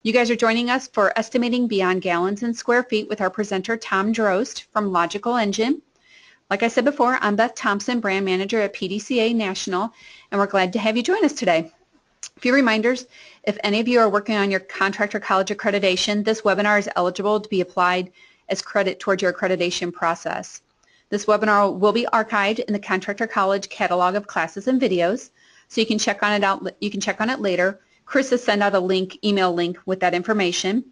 You guys are joining us for Estimating Beyond Gallons and Square Feet with our presenter Tom Drost from Logical Engine. Like I said before, I'm Beth Thompson, Brand Manager at PDCA National, and we're glad to have you join us today. A few reminders: if any of you are working on your contractor college accreditation, this webinar is eligible to be applied as credit towards your accreditation process. This webinar will be archived in the Contractor College catalog of classes and videos, so you can check on it out. You can check on it later. Chris has sent out a email link with that information.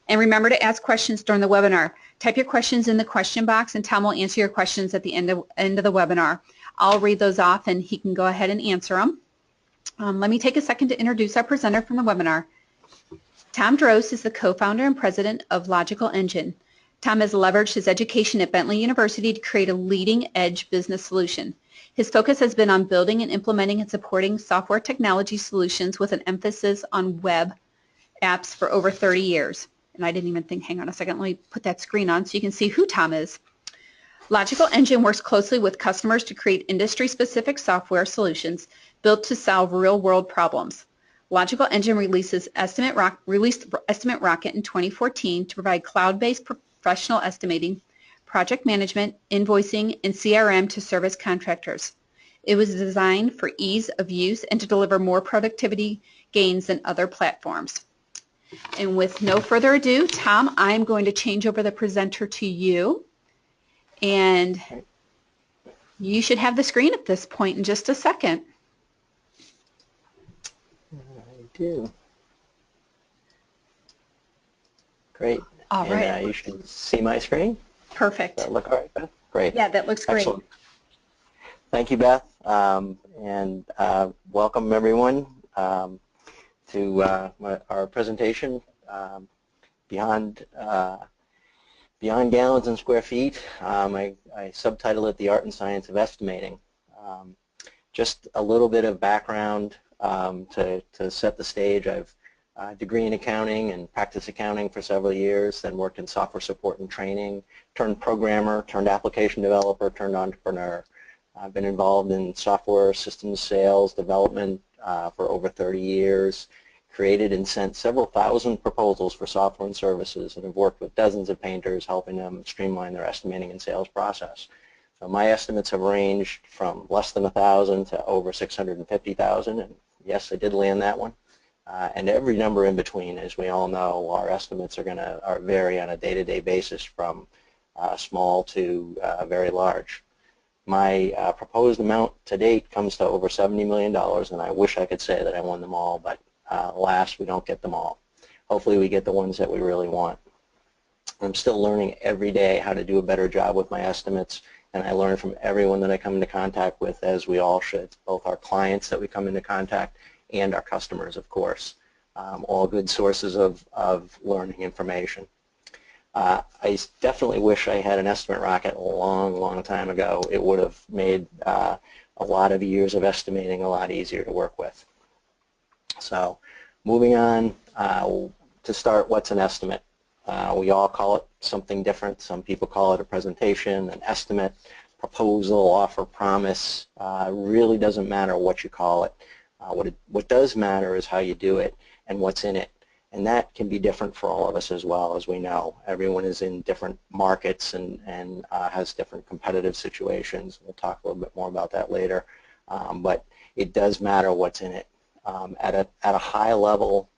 And remember to ask questions during the webinar. Type your questions in the question box and Tom will answer your questions at the end of the webinar. I'll read those off and he can go ahead and answer them. Let me take a second to introduce our presenter from the webinar. Tom Drost is the co-founder and president of Logical Engine. Tom has leveraged his education at Bentley University to create a leading-edge business solution. His focus has been on building and implementing and supporting software technology solutions with an emphasis on web apps for over 30 years. And I didn't even think, hang on a second, let me put that screen on so you can see who Tom is. Logical Engine works closely with customers to create industry-specific software solutions built to solve real-world problems. Logical Engine released Estimate Rocket in 2014 to provide cloud-based professional estimating, project management, invoicing, and CRM to service contractors. It was designed for ease of use and to deliver more productivity gains than other platforms. And with no further ado, Tom, I'm going to change over the presenter to you. And you should have the screen at this point in just a second. I do. Great. All right. You should see my screen. Perfect. Does that look all right, Beth? Great. Yeah, that looks great. Excellent. Thank you, Beth, and welcome everyone to our presentation, Beyond Gallons and Square Feet. I subtitle it The Art and Science of Estimating. Just a little bit of background to set the stage. I've a degree in accounting and practiced accounting for several years, then worked in software support and training, turned programmer, turned application developer, turned entrepreneur. I've been involved in software systems sales development for over 30 years, created and sent several thousand proposals for software and services, and have worked with dozens of painters helping them streamline their estimating and sales process. So my estimates have ranged from less than 1,000 to over 650,000, and yes, I did land that one. And every number in between. As we all know, our estimates are vary on a day-to-day basis from small to very large. My proposed amount to date comes to over $70 million, and I wish I could say that I won them all, but alas, we don't get them all. Hopefully we get the ones that we really want. I'm still learning every day how to do a better job with my estimates, and I learn from everyone that I come into contact with, as we all should, both our clients that we come into contact and our customers, of course. All good sources of learning information. I definitely wish I had an Estimate Rocket a long time ago. It would have made a lot of years of estimating a lot easier to work with. So moving on to start, what's an estimate? We all call it something different. Some people call it a presentation, an estimate, proposal, offer, promise. Really doesn't matter what you call it. What does matter is how you do it and what's in it, and that can be different for all of us as well. As we know, everyone is in different markets and has different competitive situations. We'll talk a little bit more about that later, but it does matter what's in it. At a high level,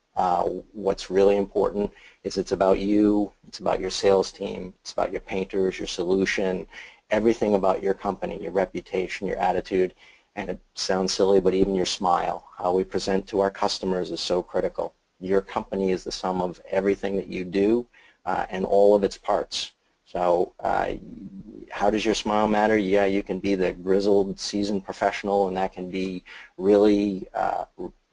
what's really important is it's about you, it's about your sales team, it's about your painters, your solution, everything about your company, your reputation, your attitude. And it sounds silly, but even your smile, how we present to our customers is so critical. Your company is the sum of everything that you do and all of its parts. So how does your smile matter? Yeah, you can be the grizzled, seasoned professional, and that can be really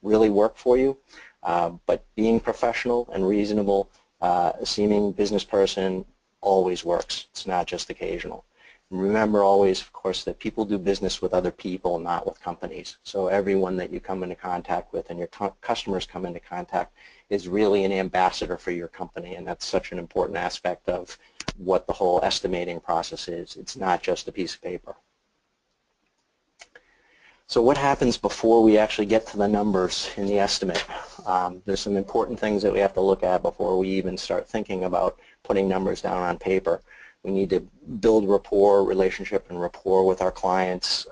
work for you. But being professional and reasonable, seeming business person always works. It's not just occasional. Remember always, of course, that people do business with other people, not with companies. So everyone that you come into contact with and your customers come into contact is really an ambassador for your company, and that's such an important aspect of what the whole estimating process is. It's not just a piece of paper. So what happens before we actually get to the numbers in the estimate? There's some important things that we have to look at before we even start thinking about putting numbers down on paper. We need to build relationship and rapport with our clients.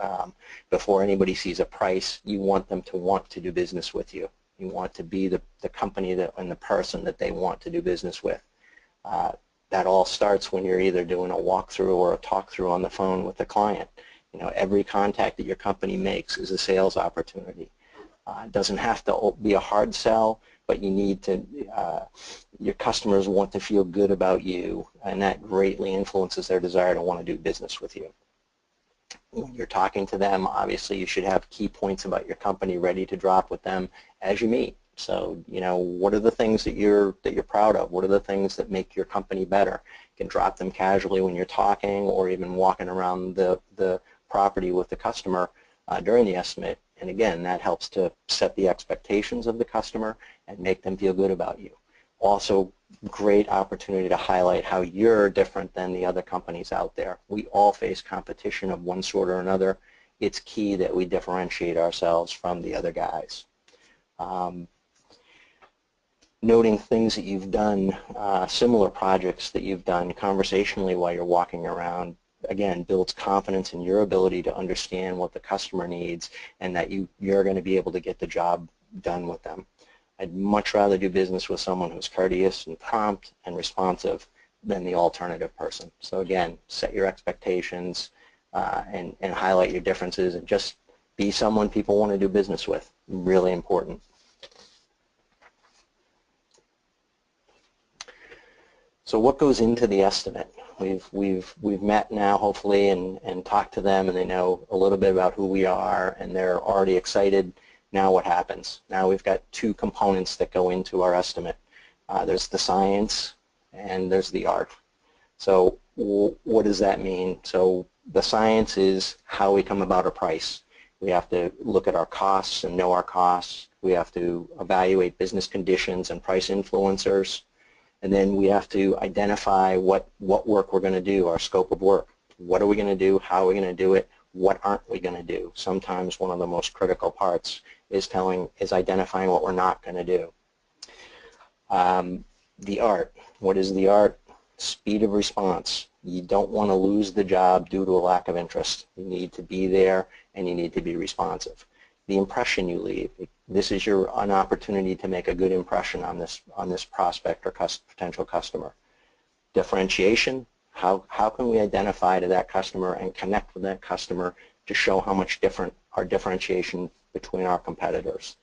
Before anybody sees a price, you want them to want to do business with you. You want to be the company and the person that they want to do business with. That all starts when you're either doing a walkthrough or a talk-through on the phone with the client. You know, every contact that your company makes is a sales opportunity. It doesn't have to be a hard sell, but you need to, your customers want to feel good about you, and that greatly influences their desire to want to do business with you. When you're talking to them, obviously you should have key points about your company ready to drop with them as you meet. So, you know, what are the things that you're proud of? What are the things that make your company better? You can drop them casually when you're talking or even walking around the property with the customer during the estimate. And again, that helps to set the expectations of the customer and make them feel good about you. Also, great opportunity to highlight how you're different than the other companies out there. We all face competition of one sort or another. It's key that we differentiate ourselves from the other guys. Noting things that you've done, similar projects that you've done conversationally while you're walking around, again, builds confidence in your ability to understand what the customer needs and that you're going to be able to get the job done with them. I'd much rather do business with someone who's courteous and prompt and responsive than the alternative person. So again, set your expectations and highlight your differences and just be someone people want to do business with. Really important. So what goes into the estimate? We've met now, hopefully, and talked to them, and they know a little bit about who we are, and they're already excited. Now what happens? Now we've got two components that go into our estimate. There's the science, and there's the art. So what does that mean? So the science is how we come about a price. We have to look at our costs and know our costs. We have to evaluate business conditions and price influencers. And then we have to identify what work we're going to do, our scope of work. What are we going to do? How are we going to do it? What aren't we going to do? Sometimes one of the most critical parts is identifying what we're not going to do. The art. What is the art? Speed of response. You don't want to lose the job due to a lack of interest. You need to be there and you need to be responsive. The impression you leave. This is an opportunity to make a good impression on this prospect or potential customer. Differentiation. How can we identify to that customer and connect with that customer to show how much different our differentiation between our competitors?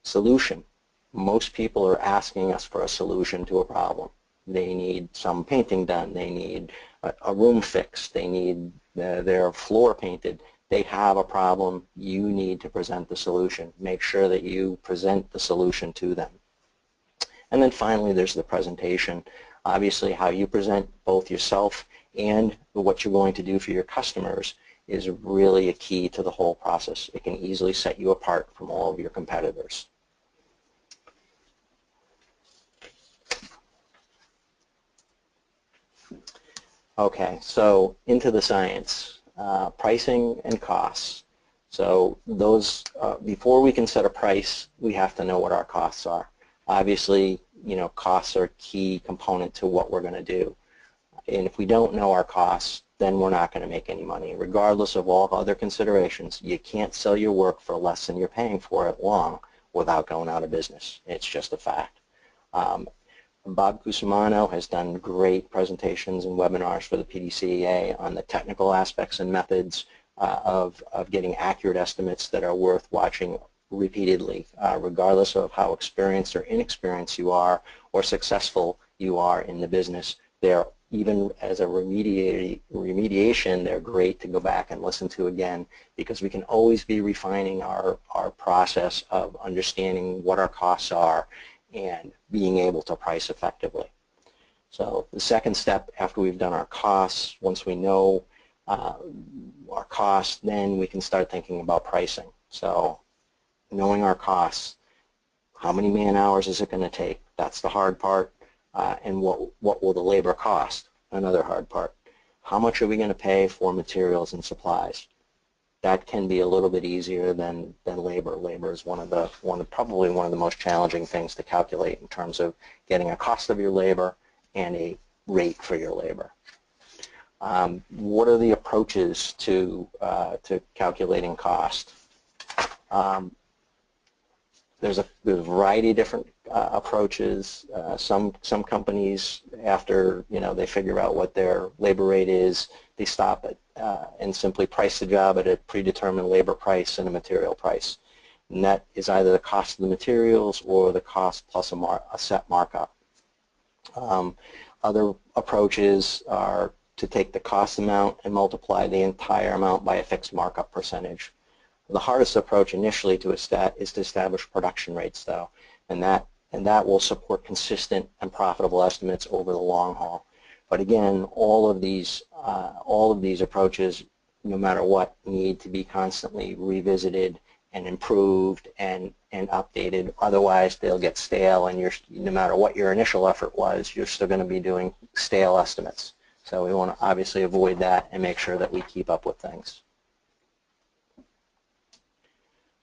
Solution. Most people are asking us for a solution to a problem. They need some painting done. They need a room fixed. They need their floor painted. They have a problem. You need to present the solution. Make sure that you present the solution to them. And then finally, there's the presentation. Obviously, how you present both yourself and what you're going to do for your customers is really a key to the whole process. It can easily set you apart from all of your competitors. Okay, so into the science. Pricing and costs. So those, before we can set a price, we have to know what our costs are. Obviously, you know, costs are a key component to what we're going to do. And if we don't know our costs, then we're not going to make any money. Regardless of all other considerations, you can't sell your work for less than you're paying for it long without going out of business. It's just a fact. Bob Cusimano has done great presentations and webinars for the PDCA on the technical aspects and methods of getting accurate estimates that are worth watching repeatedly, regardless of how experienced or inexperienced you are or successful you are in the business. They're, even as a remediation, they're great to go back and listen to again, because we can always be refining our process of understanding what our costs are and being able to price effectively. So the second step after we've done our costs, once we know our costs, then we can start thinking about pricing. So knowing our costs, how many man hours is it going to take? That's the hard part. And what will the labor cost? Another hard part. How much are we going to pay for materials and supplies? that can be a little bit easier than labor. Labor is probably one of the most challenging things to calculate in terms of getting a cost of your labor and a rate for your labor. What are the approaches to calculating cost? There's a variety of different approaches. Some companies, after they figure out what their labor rate is, they stop it and simply price the job at a predetermined labor price and a material price. And that is either the cost of the materials or the cost plus a set markup. Other approaches are to take the cost amount and multiply the entire amount by a fixed markup percentage. The hardest approach initially is to establish production rates, though, and that will support consistent and profitable estimates over the long haul. But again, all of these approaches, no matter what, need to be constantly revisited and improved and updated. Otherwise, they'll get stale, and no matter what your initial effort was, you're still going to be doing stale estimates. So we want to obviously avoid that and make sure that we keep up with things.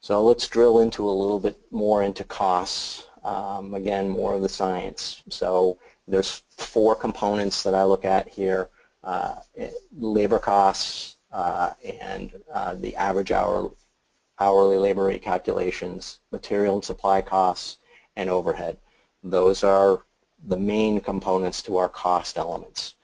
So let's drill into a little bit more into costs. Again, more of the science. So there's 4 components that I look at here: labor costs and the average hourly labor rate calculations, material and supply costs, and overhead. Those are the main components to our cost elements.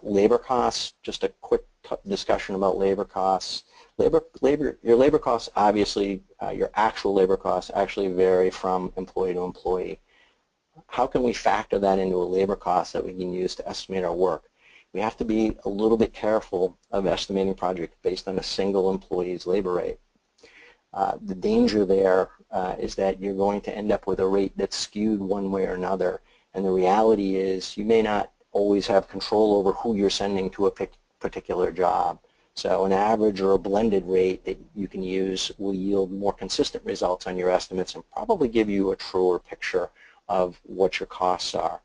Labor costs, just a quick discussion about labor costs. Your labor costs, obviously, your actual labor costs actually vary from employee to employee. How can we factor that into a labor cost that we can use to estimate our work? We have to be a little bit careful of estimating projects based on a single employee's labor rate. The danger there is that you're going to end up with a rate that's skewed one way or another, and the reality is you may not always have control over who you're sending to a particular job. So an average or a blended rate that you can use will yield more consistent results on your estimates and probably give you a truer picture of what your costs are.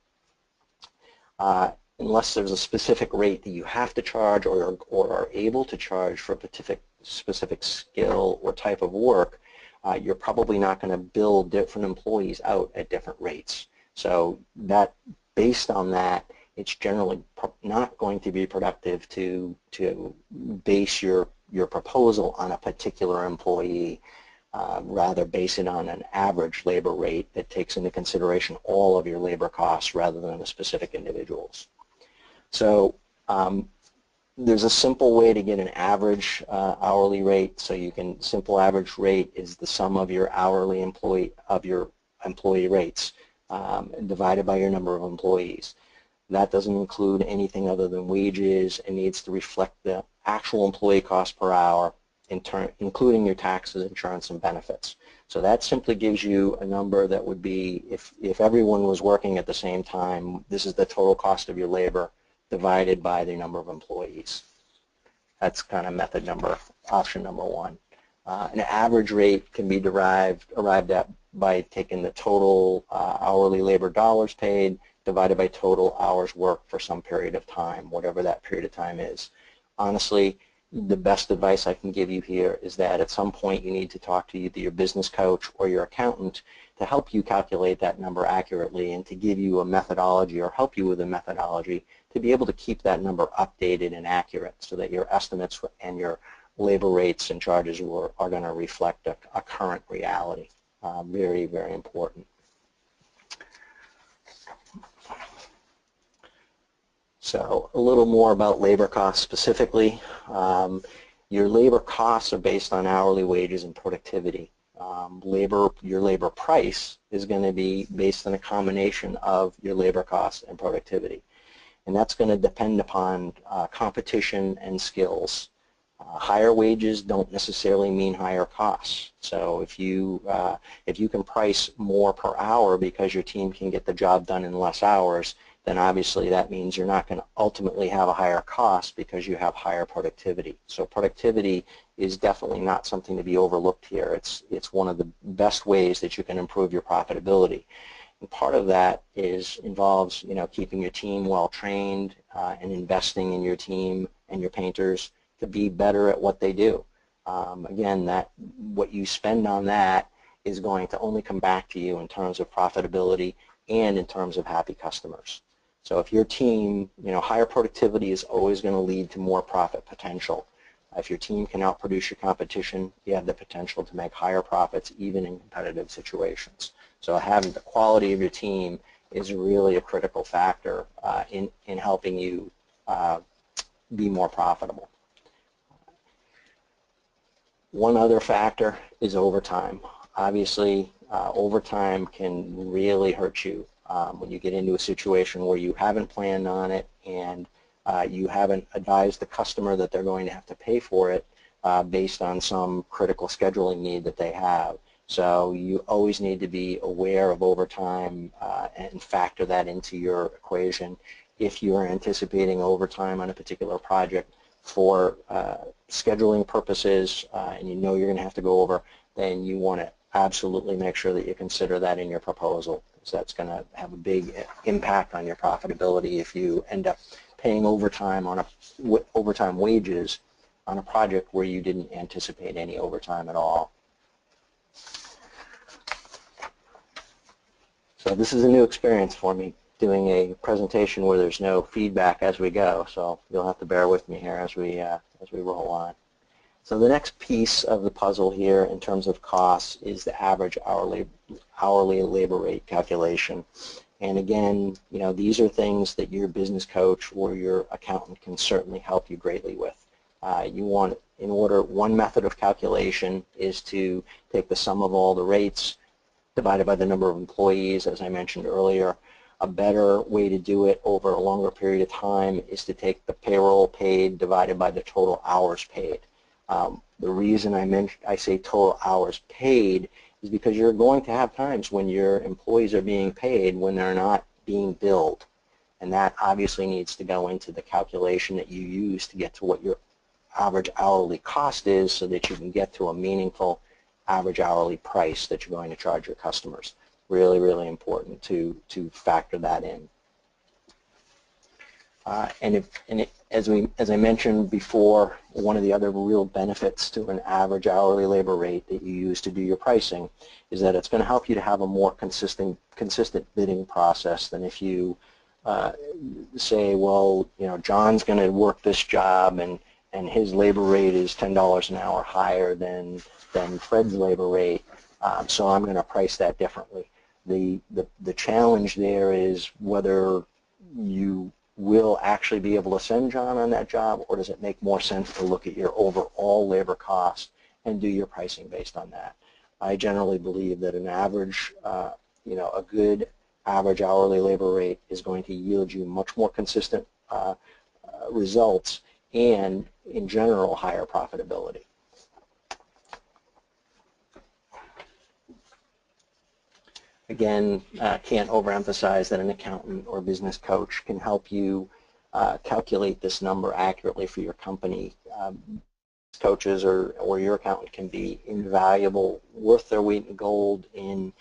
Unless there's a specific rate that you have to charge or are able to charge for a specific skill or type of work, you're probably not going to bill different employees out at different rates. So based on that, it's generally not going to be productive to base your proposal on a particular employee. Rather base it on an average labor rate that takes into consideration all of your labor costs rather than the specific individuals. So there's a simple way to get an average hourly rate. So simple average rate is the sum of your employee rates divided by your number of employees. That doesn't include anything other than wages. It needs to reflect the actual employee cost per hour, including your taxes, insurance, and benefits. So that simply gives you a number that would be, if everyone was working at the same time, this is the total cost of your labor divided by the number of employees. That's kind of option number 1. An average rate can be arrived at by taking the total hourly labor dollars paid divided by total hours worked for some period of time, whatever that period of time is. Honestly, the best advice I can give you here is that at some point you need to talk to either your business coach or your accountant to help you calculate that number accurately and to give you a methodology or help you with a methodology to be able to keep that number updated and accurate so that your estimates and your labor rates and charges are going to reflect a current reality. Very, very important. So a little more about labor costs specifically. Your labor costs are based on hourly wages and productivity. Your labor price is going to be based on a combination of your labor costs and productivity. And that's going to depend upon competition and skills. Higher wages don't necessarily mean higher costs. So if you can price more per hour because your team can get the job done in less hours, then obviously that means you're not going to ultimately have a higher cost because you have higher productivity. So productivity is definitely not something to be overlooked here. It's one of the best ways that you can improve your profitability. And part of that involves keeping your team well trained and investing in your team and your painters to be better at what they do. Again, what you spend on that is going to only come back to you in terms of profitability and in terms of happy customers. So if your team, higher productivity is always going to lead to more profit potential. If your team can outproduce your competition, you have the potential to make higher profits even in competitive situations. So having the quality of your team is really a critical factor in helping you be more profitable. One other factor is overtime. Obviously, overtime can really hurt you when you get into a situation where you haven't planned on it and you haven't advised the customer that they're going to have to pay for it based on some critical scheduling need that they have. So you always need to be aware of overtime and factor that into your equation. If you are anticipating overtime on a particular project for scheduling purposes and you know you're going to have to go over, then you want to absolutely make sure that you consider that in your proposal, because that's going to have a big impact on your profitability if you end up paying overtime on overtime wages on a project where you didn't anticipate any overtime at all. So this is a new experience for me, doing a presentation where there's no feedback as we go, so you'll have to bear with me here as we roll on. So the next piece of the puzzle here in terms of costs is the average hourly labor rate calculation. And again, these are things that your business coach or your accountant can certainly help you greatly with. One method of calculation is to take the sum of all the rates divided by the number of employees, as I mentioned earlier. A better way to do it over a longer period of time is to take the payroll paid divided by the total hours paid. The reason I say total hours paid is because you're going to have times when your employees are being paid when they're not being billed. And that obviously needs to go into the calculation that you use to get to what your average hourly cost is so that you can get to a meaningful average hourly price that you're going to charge your customers. Really, really important to factor that in. As I mentioned before, one of the other real benefits to an average hourly labor rate that you use to do your pricing is that it's going to help you to have a more consistent bidding process than if you say, well, John's going to work this job and his labor rate is $10 an hour higher than Fred's labor rate, so I'm going to price that differently. The challenge there is whether you will actually be able to send John on that job, or does it make more sense to look at your overall labor cost and do your pricing based on that. I generally believe that an average, a good average hourly labor rate is going to yield you much more consistent results and, in general, higher profitability. Again, can't overemphasize that an accountant or business coach can help you calculate this number accurately for your company. Coaches or your accountant can be invaluable, worth their weight in gold in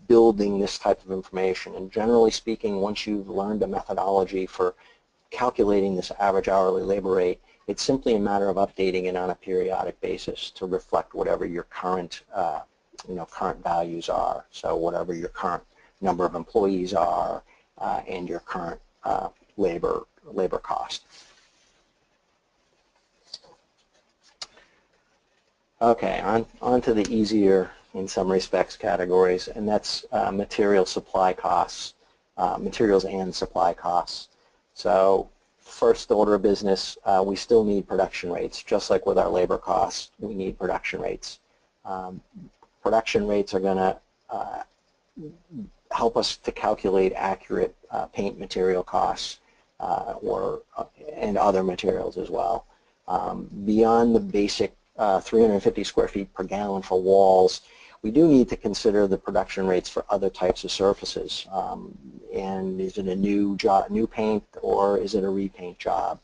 building this type of information. And generally speaking, once you've learned a methodology for calculating this average hourly labor rate, it's simply a matter of updating it on a periodic basis to reflect whatever your current current values are. So whatever your current number of employees are and your current labor cost. Okay, on to the easier, in some respects, categories, and that's material supply costs, materials and supply costs. So first order of business, we still need production rates. Just like with our labor costs, we need production rates. Production rates are going to help us to calculate accurate paint material costs and other materials as well. Beyond the basic 350 square feet per gallon for walls, we do need to consider the production rates for other types of surfaces. And is it a new paint, or is it a repaint job?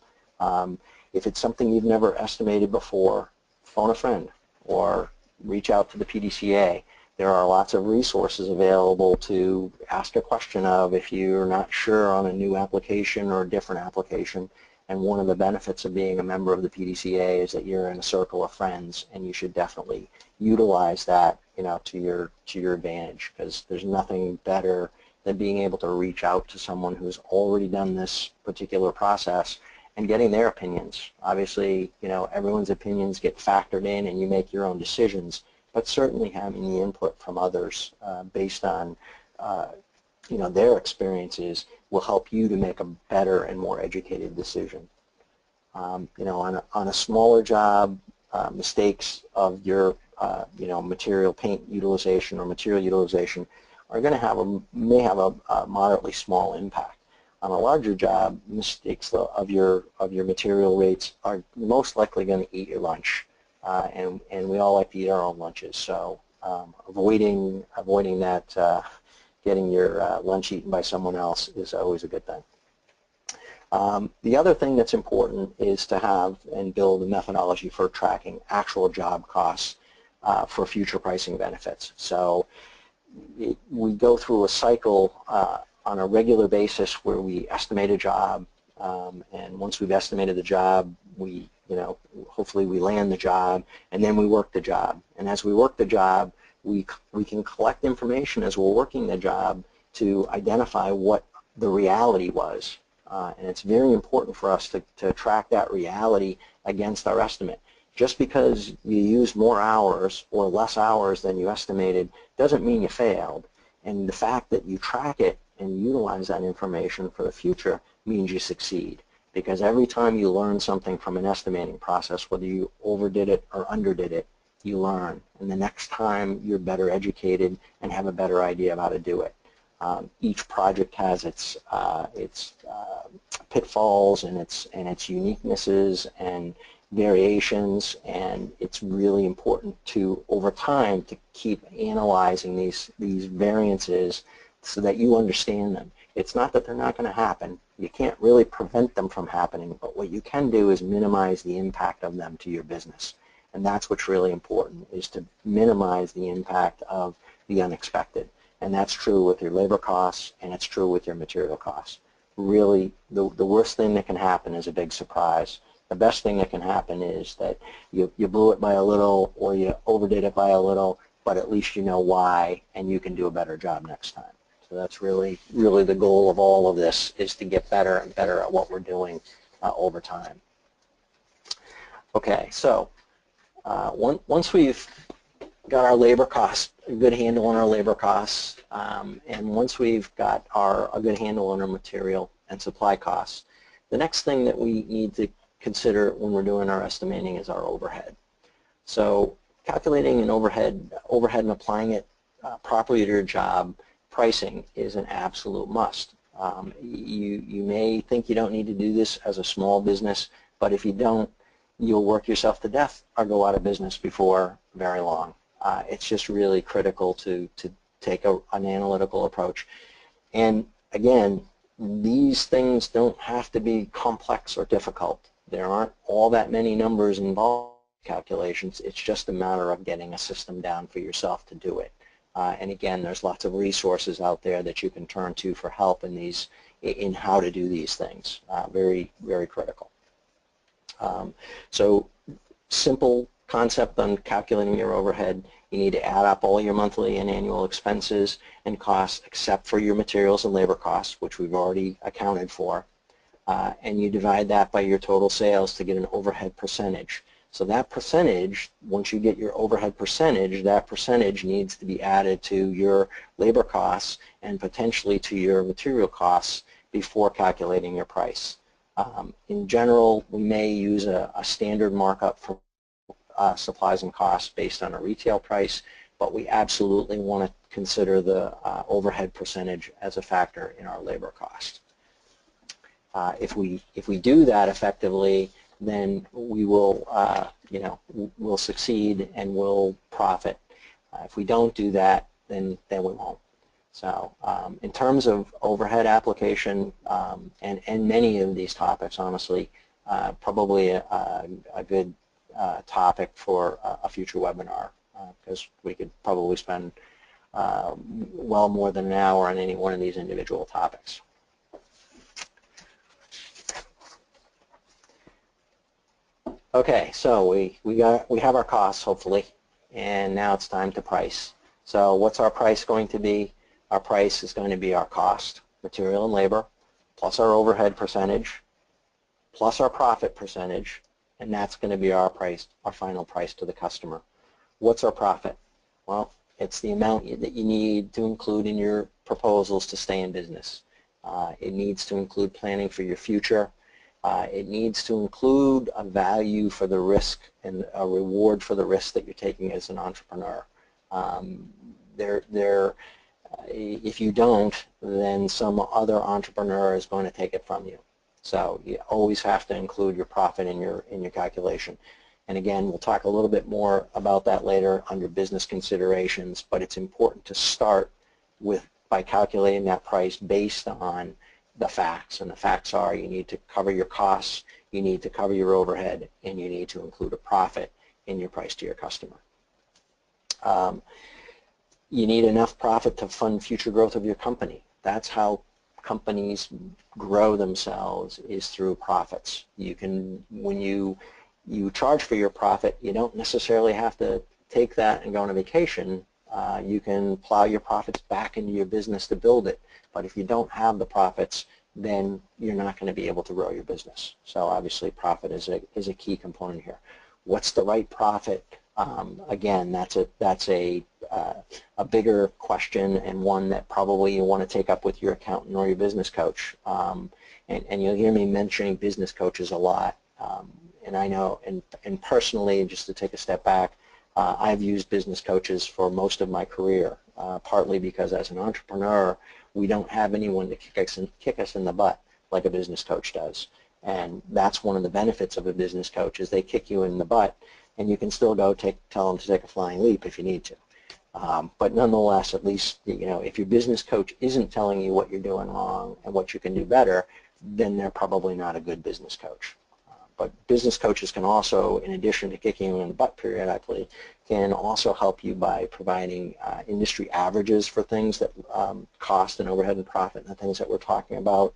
If it's something you've never estimated before, phone a friend or reach out to the PDCA. There are lots of resources available to ask a question of if you're not sure on a new application or a different application, And one of the benefits of being a member of the PDCA is that you're in a circle of friends, and you should definitely utilize that, to your advantage, because there's nothing better than being able to reach out to someone who's already done this particular process and getting their opinions. Obviously, everyone's opinions get factored in, and you make your own decisions, but certainly having the input from others based on their experiences will help you to make a better and more educated decision. On a smaller job, mistakes of your material paint utilization or material utilization are going to may have a moderately small impact. On a larger job, mistakes of your material rates are most likely going to eat your lunch, and we all like to eat our own lunches. So avoiding that, getting your lunch eaten by someone else is always a good thing. The other thing that's important is to have and build a methodology for tracking actual job costs for future pricing benefits. So we go through a cycle on a regular basis where we estimate a job, and once we've estimated the job, hopefully we land the job, and then we work the job. And as we work the job, we can collect information as we're working the job to identify what the reality was. And it's very important for us to track that reality against our estimate. Just because you used more hours or less hours than you estimated doesn't mean you failed. And the fact that you track it and utilize that information for the future means you succeed. Because every time you learn something from an estimating process, whether you overdid it or underdid it, you learn. And the next time you're better educated and have a better idea of how to do it. Each project has its pitfalls and its uniquenesses and variations, and it's really important to, over time, to keep analyzing these variances so that you understand them. It's not that they're not going to happen. You can't really prevent them from happening, but what you can do is minimize the impact of them to your business. And that's what's really important, is to minimize the impact of the unexpected. And that's true with your labor costs, and it's true with your material costs. Really, the worst thing that can happen is a big surprise. The best thing that can happen is that you blew it by a little, or you overdid it by a little, but at least you know why, and you can do a better job next time. So that's really the goal of all of this, is to get better and better at what we're doing over time. Okay, so once we've got our labor costs, a good handle on our labor costs, and once we've got a good handle on our material and supply costs, the next thing that we need to consider when we're doing our estimating is our overhead. So calculating an overhead and applying it properly to your job pricing is an absolute must. You may think you don't need to do this as a small business, but if you don't, you'll work yourself to death or go out of business before very long. It's just really critical to take an analytical approach. And again, these things don't have to be complex or difficult. There aren't all that many numbers involved in calculations. It's just a matter of getting a system down for yourself to do it. And again, there's lots of resources out there that you can turn to for help in how to do these things. Very, very critical. So simple concept on calculating your overhead. You need to add up all your monthly and annual expenses and costs except for your materials and labor costs, which we've already accounted for. And you divide that by your total sales to get an overhead percentage. So that percentage, once you get your overhead percentage, that percentage needs to be added to your labor costs and potentially to your material costs before calculating your price. In general, we may use a standard markup for supplies and costs based on a retail price, but we absolutely want to consider the overhead percentage as a factor in our labor cost. If we do that effectively, then we will we'll succeed and we'll profit. If we don't do that, then we won't. So in terms of overhead application and many of these topics, honestly, probably a good topic for a future webinar, because we could probably spend well more than an hour on any one of these individual topics. Okay, so we have our costs hopefully, and now it's time to price. So what's our price going to be? Our price is going to be our cost, material and labor, plus our overhead percentage, plus our profit percentage, and that's going to be our price, our final price to the customer. What's our profit? Well, it's the amount that you need to include in your proposals to stay in business. It needs to include planning for your future. It needs to include a value for the risk and a reward for the risk that you're taking as an entrepreneur. If you don't, then some other entrepreneur is going to take it from you. So you always have to include your profit in your calculation. And again, we'll talk a little bit more about that later under business considerations, but it's important to start by calculating that price based on the facts. And the facts are you need to cover your costs, you need to cover your overhead, and you need to include a profit in your price to your customer. You need enough profit to fund future growth of your company. That's how companies grow themselves, is through profits. When you charge for your profit, you don't necessarily have to take that and go on a vacation. You can plow your profits back into your business to build it. But if you don't have the profits, then you're not going to be able to grow your business. So obviously profit is a key component here. What's the right profit? Again, that's a bigger question, and one that probably you want to take up with your accountant or your business coach. And you'll hear me mentioning business coaches a lot. And I know, and personally, just to take a step back, I've used business coaches for most of my career, partly because as an entrepreneur, we don't have anyone to kick us in the butt like a business coach does. And that's one of the benefits of a business coach, is they kick you in the butt, and you can still go tell them to take a flying leap if you need to. But nonetheless, at least, if your business coach isn't telling you what you're doing wrong and what you can do better, then they're probably not a good business coach. But business coaches can also, in addition to kicking you in the butt periodically, can also help you by providing industry averages for things that cost and overhead and profit and the things that we're talking about,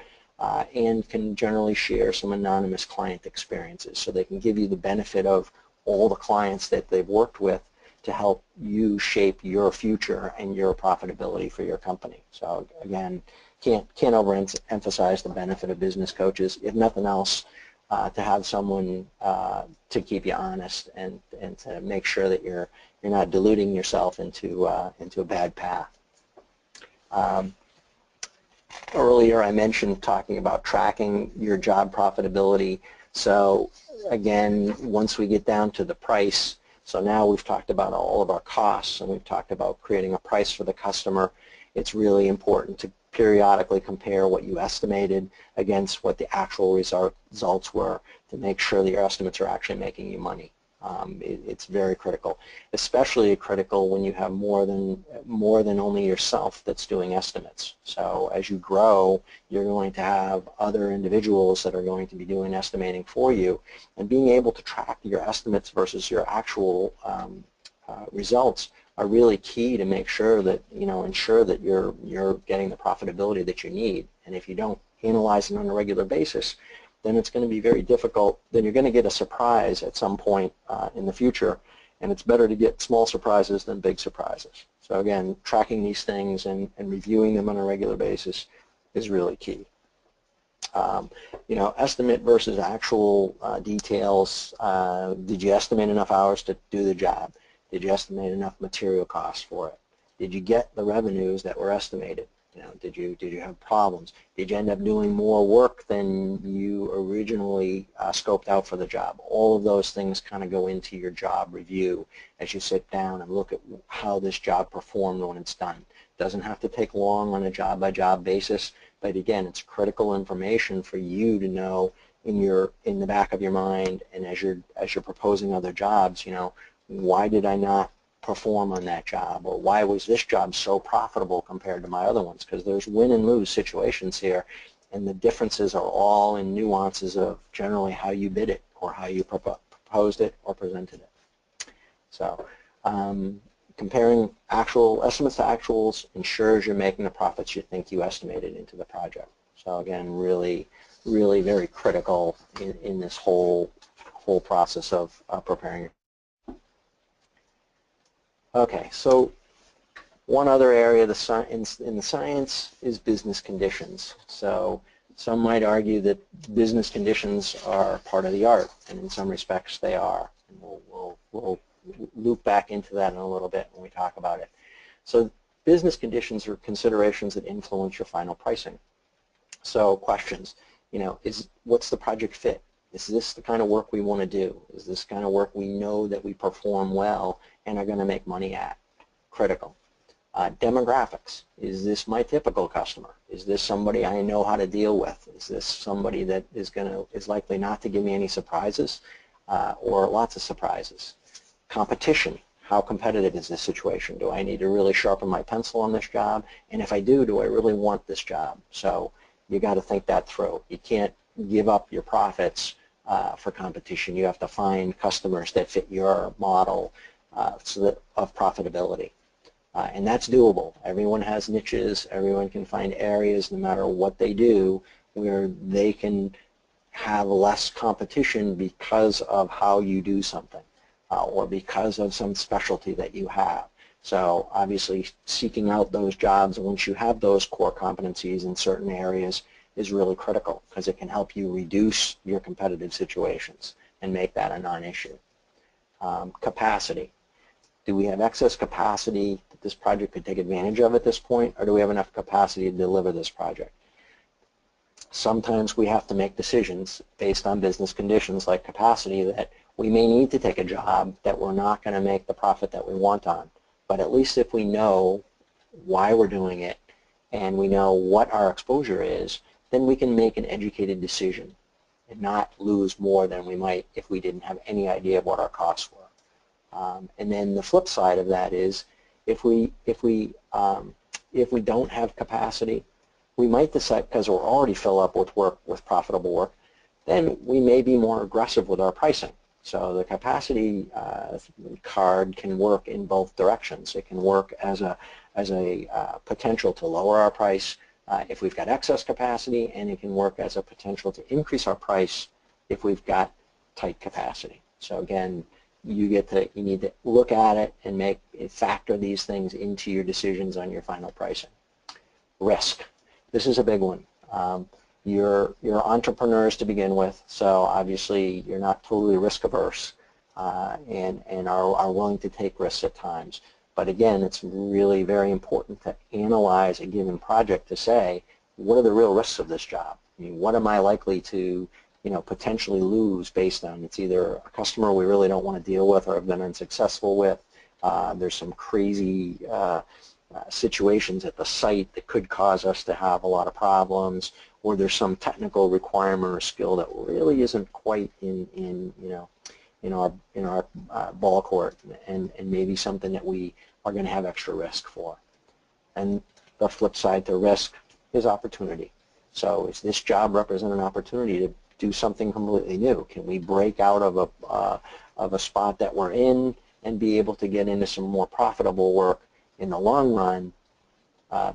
and can generally share some anonymous client experiences. So they can give you the benefit of all the clients that they've worked with to help you shape your future and your profitability for your company. So again, can't overemphasize the benefit of business coaches. If nothing else, to have someone to keep you honest and to make sure that you're not deluding yourself into a bad path. Earlier I mentioned talking about tracking your job profitability. So again, once we get down to the price, so now we've talked about all of our costs and we've talked about creating a price for the customer. It's really important to periodically compare what you estimated against what the actual results were to make sure that your estimates are actually making you money. It's very critical, especially critical when you have more than only yourself that's doing estimates. So as you grow, you're going to have other individuals that are going to be doing estimating for you, and being able to track your estimates versus your actual results are really key to make sure that, ensure that you're getting the profitability that you need. And if you don't analyze it on a regular basis, then it's going to be very difficult. Then you're going to get a surprise at some point in the future, and it's better to get small surprises than big surprises. So again, tracking these things and reviewing them on a regular basis is really key. Estimate versus actual details. Did you estimate enough hours to do the job? Did you estimate enough material costs for it? Did you get the revenues that were estimated? Did you have problems? Did you end up doing more work than you originally scoped out for the job? All of those things kind of go into your job review as you sit down and look at how this job performed when it's done. It doesn't have to take long on a job-by-job basis, but again, it's critical information for you to know in the back of your mind, and as you're proposing other jobs, why did I not perform on that job, or why was this job so profitable compared to my other ones? Because there's win and lose situations here, and the differences are all in nuances of generally how you bid it or how you proposed it or presented it. So comparing actual estimates to actuals ensures you're making the profits you think you estimated into the project. So again, really, really very critical in this whole whole process of preparing. Okay, so one other area in the science is business conditions. So some might argue that business conditions are part of the art, and in some respects they are. And we'll loop back into that in a little bit when we talk about it. So business conditions are considerations that influence your final pricing. So questions, what's the project fit? Is this the kind of work we want to do? Is this kind of work we know that we perform well and are going to make money at? Critical. Demographics. Is this my typical customer? Is this somebody I know how to deal with? Is this somebody that is likely not to give me any surprises or lots of surprises? Competition. How competitive is this situation? Do I need to really sharpen my pencil on this job? And if I do I really want this job? So you got to think that through. You can't give up your profits for competition. You have to find customers that fit your model of profitability. And that's doable. Everyone has niches. Everyone can find areas, no matter what they do, where they can have less competition because of how you do something or because of some specialty that you have. So obviously seeking out those jobs once you have those core competencies in certain areas is really critical, because it can help you reduce your competitive situations and make that a non-issue. Capacity. Do we have excess capacity that this project could take advantage of at this point, or do we have enough capacity to deliver this project? Sometimes we have to make decisions based on business conditions like capacity that we may need to take a job that we're not going to make the profit that we want on. But at least if we know why we're doing it and we know what our exposure is, then we can make an educated decision and not lose more than we might if we didn't have any idea of what our costs were. And then the flip side of that is if we don't have capacity, we might decide, because we're already filled up with profitable work, then we may be more aggressive with our pricing. So the capacity card can work in both directions. It can work as a potential to lower our price if we've got excess capacity, and it can work as a potential to increase our price if we've got tight capacity. So again, you need to look at it and factor these things into your decisions on your final pricing. Risk. This is a big one. You're entrepreneurs to begin with, so obviously you're not totally risk averse and are willing to take risks at times. But again, it's really very important to analyze a given project to say, what are the real risks of this job? I mean, what am I likely to potentially lose based on it's either a customer we really don't want to deal with or have been unsuccessful with. There's some crazy situations at the site that could cause us to have a lot of problems, or there's some technical requirement or skill that really isn't quite in our ball court, and maybe something that we are going to have extra risk for. And the flip side to risk is opportunity. So does this job represent an opportunity to do something completely new? Can we break out of a spot that we're in and be able to get into some more profitable work in the long run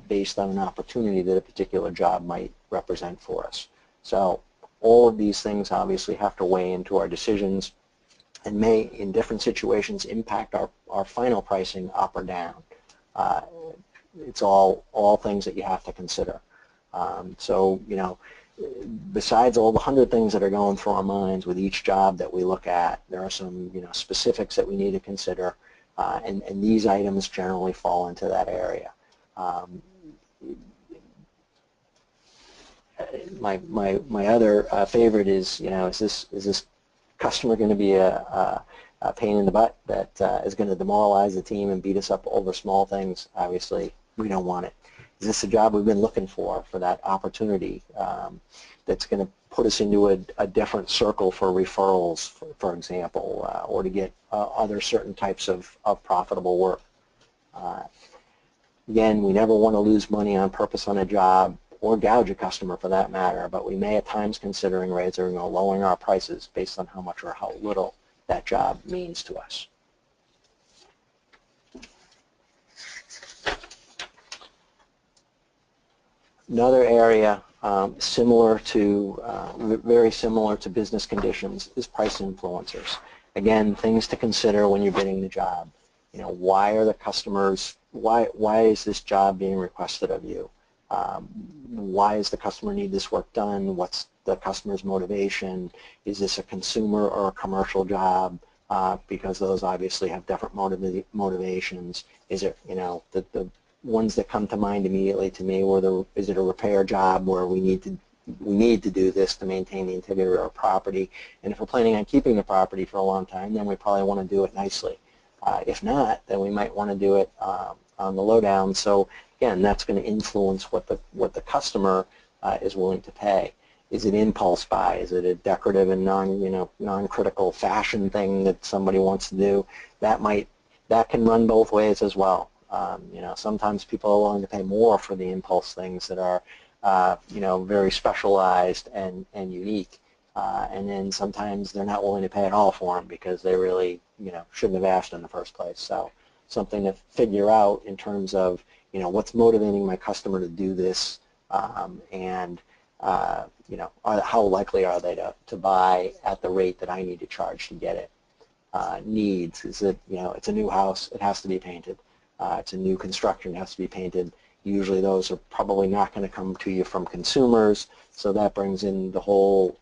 based on an opportunity that a particular job might represent for us? So all of these things obviously have to weigh into our decisions and may, in different situations, impact our final pricing up or down. It's all things that you have to consider. So, besides all the 100 things that are going through our minds with each job that we look at, there are some specifics that we need to consider, and these items generally fall into that area. My other favorite is, is this customer going to be a pain in the butt that is going to demoralize the team and beat us up over small things? Obviously, we don't want it. Is this a job we've been looking for that opportunity that's going to put us into a different circle for referrals, for example, or to get other certain types of profitable work? Again, we never want to lose money on purpose on a job or gouge a customer for that matter, but we may at times considering raising or lowering our prices based on how much or how little that job means to us. Another area very similar to business conditions, is price influencers. Again, things to consider when you're bidding the job. You know, why are the customers, why is this job being requested of you? Why does the customer need this work done? What's the customer's motivation? Is this a consumer or a commercial job? Because those obviously have different motivations. Is it, you know, the ones that come to mind immediately to me were is it a repair job where we need to do this to maintain the integrity of our property, and if we're planning on keeping the property for a long time, then we probably want to do it nicely. If not, then we might want to do it on the lowdown. So again, that's going to influence what the customer is willing to pay. Is it impulse buy? Is it a decorative and non-critical fashion thing that somebody wants to do? That can run both ways as well. You know, sometimes people are willing to pay more for the impulse things that are you know, very specialized and unique, and then sometimes they're not willing to pay at all for them because they really, you know, shouldn't have asked in the first place. So something to figure out in terms of, you know, what's motivating my customer to do this, and you know, how likely are they to buy at the rate that I need to charge to get it. Needs, is it, you know, it's a new house, it has to be painted. It's a new construction, it has to be painted. Usually those are probably not going to come to you from consumers, so that brings in the whole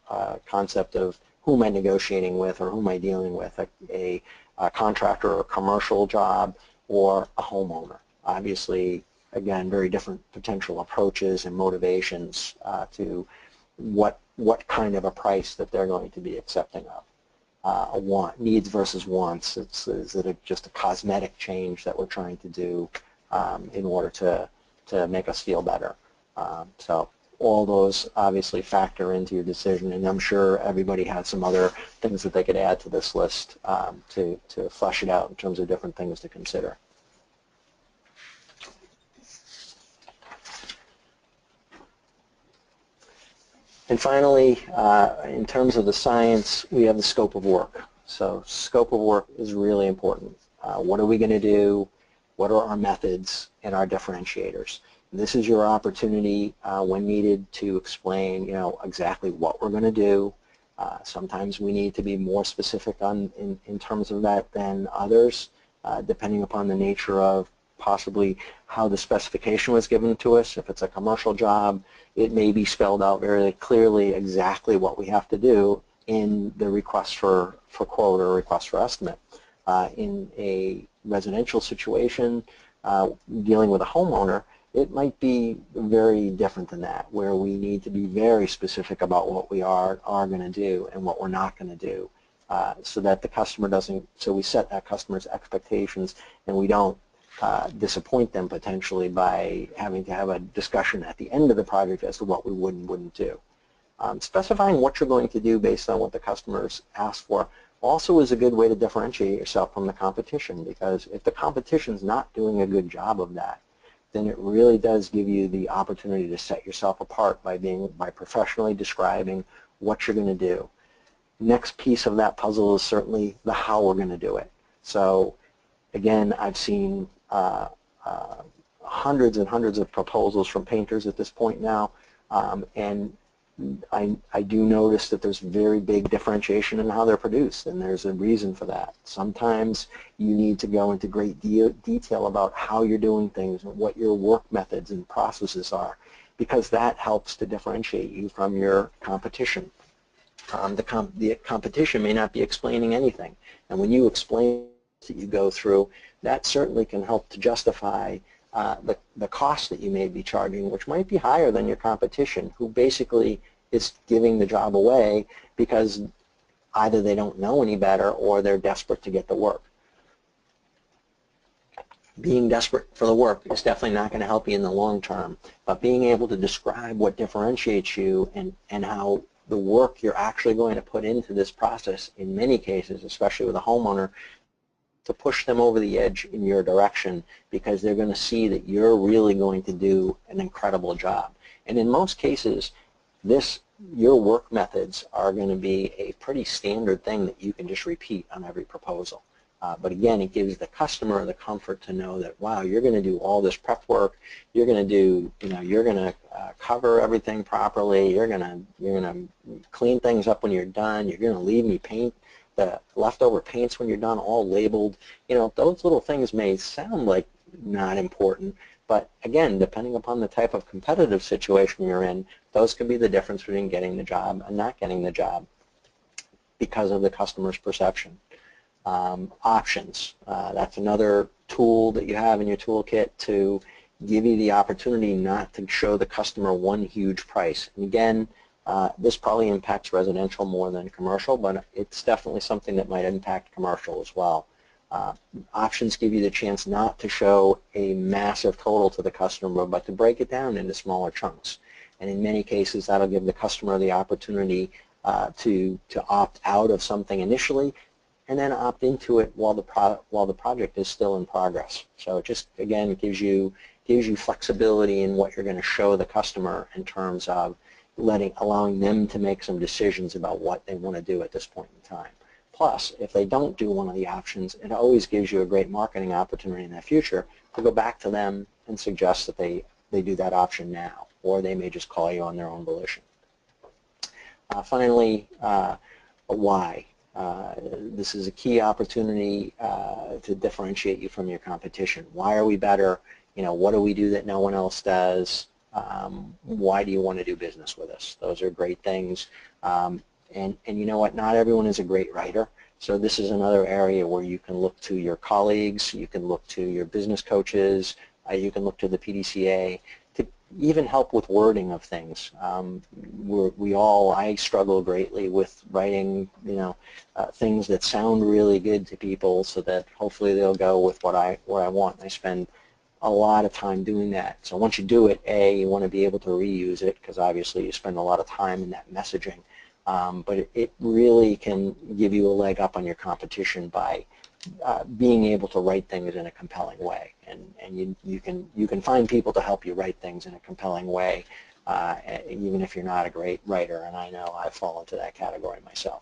concept of who am I negotiating with or who am I dealing with, a contractor or a commercial job or a homeowner. Obviously, again, very different potential approaches and motivations to what kind of a price that they're going to be accepting of. Needs versus wants. Is it just a cosmetic change that we're trying to do in order to make us feel better? So all those obviously factor into your decision, and I'm sure everybody has some other things that they could add to this list to flesh it out in terms of different things to consider. And finally, in terms of the science, we have the scope of work. So scope of work is really important. What are we going to do? What are our methods and our differentiators? And this is your opportunity when needed to explain, you know, exactly what we're going to do. Sometimes we need to be more specific in terms of that than others, depending upon the nature of possibly how the specification was given to us. If it's a commercial job, it may be spelled out very clearly exactly what we have to do in the request for quote or request for estimate. In a residential situation, dealing with a homeowner, it might be very different than that, where we need to be very specific about what we are going to do and what we're not going to do, so that the customer doesn't, so we set that customer's expectations and we don't disappoint them potentially by having to have a discussion at the end of the project as to what we would and wouldn't do. Specifying what you're going to do based on what the customers ask for also is a good way to differentiate yourself from the competition, because if the competition's not doing a good job of that, then it really does give you the opportunity to set yourself apart by professionally describing what you're going to do. Next piece of that puzzle is certainly the how we're going to do it. So again, I've seen hundreds and hundreds of proposals from painters at this point now, and I do notice that there's very big differentiation in how they're produced, and there's a reason for that. Sometimes you need to go into great detail about how you're doing things and what your work methods and processes are, because that helps to differentiate you from your competition. The competition may not be explaining anything, and when you explain that you go through, that certainly can help to justify the cost that you may be charging, which might be higher than your competition, who basically is giving the job away because either they don't know any better or they're desperate to get the work. Being desperate for the work is definitely not going to help you in the long term, but being able to describe what differentiates you and how the work you're actually going to put into this process, in many cases, especially with a homeowner, to push them over the edge in your direction, because they're going to see that you're really going to do an incredible job. And in most cases, your work methods are going to be a pretty standard thing that you can just repeat on every proposal. But again, it gives the customer the comfort to know that, wow, you're going to do all this prep work. You're going to do, you're going to cover everything properly. You're going to clean things up when you're done. You're going to leave me the leftover paints when you're done, all labeled. Those little things may sound like not important, but again, depending upon the type of competitive situation you're in, those can be the difference between getting the job and not getting the job because of the customer's perception. Options. That's another tool that you have in your toolkit to give you the opportunity not to show the customer one huge price. And again, this probably impacts residential more than commercial, but it's definitely something that might impact commercial as well. Options give you the chance not to show a massive total to the customer, but to break it down into smaller chunks. And in many cases, that'll give the customer the opportunity to opt out of something initially, and then opt into it while the project is still in progress. So it just, again, gives you flexibility in what you're going to show the customer in terms of allowing them to make some decisions about what they want to do at this point in time. Plus, if they don't do one of the options, it always gives you a great marketing opportunity in the future to go back to them and suggest that they do that option now, or they may just call you on their own volition. Finally, why. This is a key opportunity to differentiate you from your competition. Why are we better? What do we do that no one else does? Why do you want to do business with us? Those are great things. And you know what? Not everyone is a great writer. So this is another area where you can look to your colleagues, you can look to your business coaches, you can look to the PDCA to even help with wording of things. I struggle greatly with writing, things that sound really good to people so that hopefully they'll go with where I want. I spend a lot of time doing that. So once you do it, you want to be able to reuse it because obviously you spend a lot of time in that messaging. But it really can give you a leg up on your competition by being able to write things in a compelling way, and you can find people to help you write things in a compelling way, even if you're not a great writer. And I know I fall into that category myself.